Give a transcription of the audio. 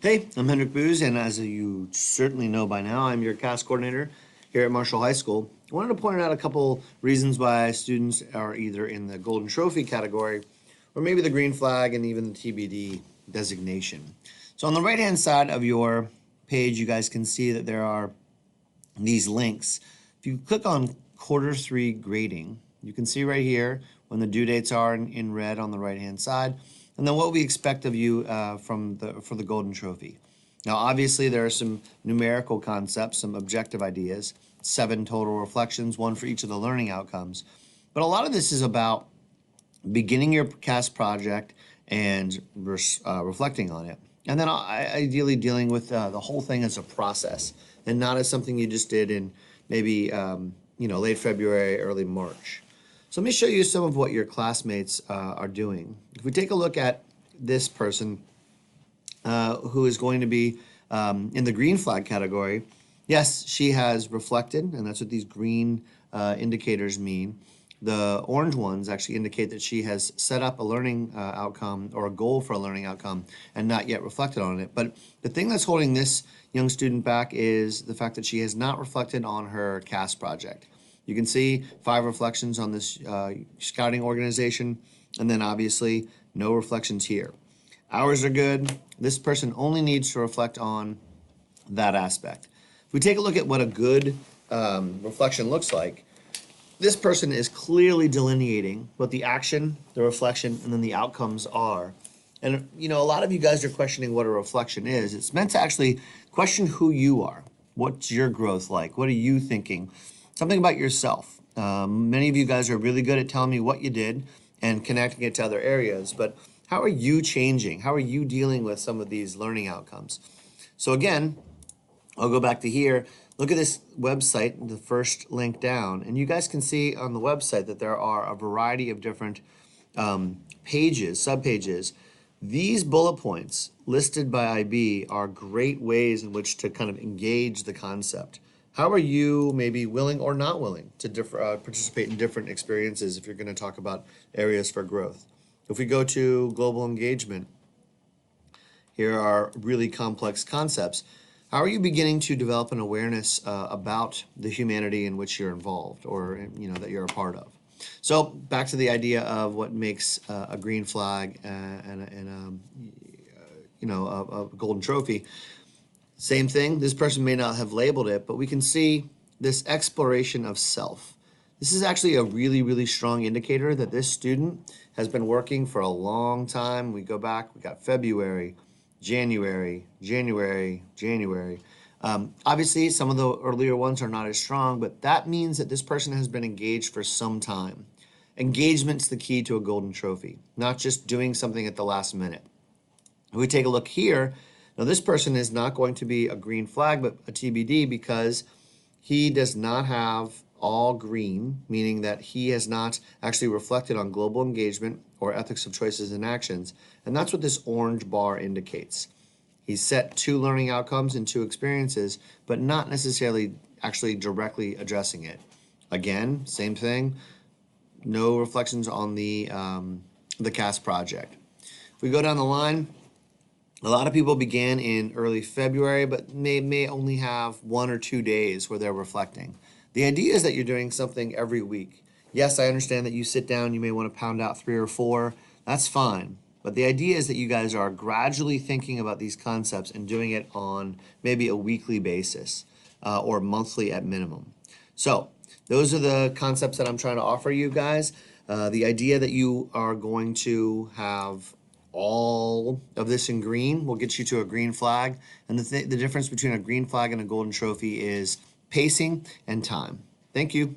Hey, I'm Hendrik Booz, and as you certainly know by now, I'm your CAS coordinator here at Marshall High School. I wanted to point out a couple reasons why students are either in the Golden Trophy category or maybe the green flag and even the TBD designation. So on the right-hand side of your page, you guys can see that there are these links. If you click on Q3 grading, you can see right here when the due dates are in red on the right-hand side, and then what we expect of you for the Golden Trophy. Now, obviously, there are some numerical concepts, some objective ideas, 7 total reflections, 1 for each of the learning outcomes. But a lot of this is about beginning your CAS project and reflecting on it. And then ideally dealing with the whole thing as a process and not as something you just did in maybe late February, early March. So let me show you some of what your classmates are doing. If we take a look at this person who is going to be in the green flag category, yes, she has reflected, and that's what these green indicators mean. The orange ones actually indicate that she has set up a learning outcome or a goal for a learning outcome and not yet reflected on it. But the thing that's holding this young student back is the fact that she has not reflected on her CAS project. You can see 5 reflections on this scouting organization, and then obviously no reflections here. Ours are good. This person only needs to reflect on that aspect. If we take a look at what a good reflection looks like, this person is clearly delineating what the action, the reflection, and then the outcomes are. And a lot of you guys are questioning what a reflection is. It's meant to actually question who you are. What's your growth like? What are you thinking? Something about yourself. Many of you guys are really good at telling me what you did and connecting it to other areas, but how are you changing? How are you dealing with some of these learning outcomes? So again, I'll go back to here. Look at this website, the first link down, and you guys can see on the website that there are a variety of different pages, subpages. These bullet points listed by IB are great ways in which to kind of engage the concept. How are you maybe willing or not willing to participate in different experiences if you're going to talk about areas for growth? If we go to global engagement, here are really complex concepts. How are you beginning to develop an awareness about the humanity in which you're involved or that you're a part of? So back to the idea of what makes a green flag and a golden trophy. Same thing, this person may not have labeled it, but we can see this exploration of self. This is actually a really, really strong indicator that this student has been working for a long time. We go back, we got February, January. Obviously, some of the earlier ones are not as strong, but that means that this person has been engaged for some time. Engagement's the key to a golden trophy, not just doing something at the last minute. If we take a look here, now this person is not going to be a green flag, but a TBD because he does not have all green, meaning that he has not actually reflected on global engagement or ethics of choices and actions. And that's what this orange bar indicates. He's set 2 learning outcomes and 2 experiences, but not necessarily actually directly addressing it. Again, same thing, no reflections on the CAS project. If we go down the line, a lot of people began in early February, but may only have 1 or 2 days where they're reflecting. The idea is that you're doing something every week. Yes, I understand that you sit down, you may want to pound out 3 or 4. That's fine. But the idea is that you guys are gradually thinking about these concepts and doing it on maybe a weekly basis or monthly at minimum. So those are the concepts that I'm trying to offer you guys. The idea that you are going to have all of this in green will get you to a green flag. And the difference between a green flag and a golden trophy is pacing and time. Thank you.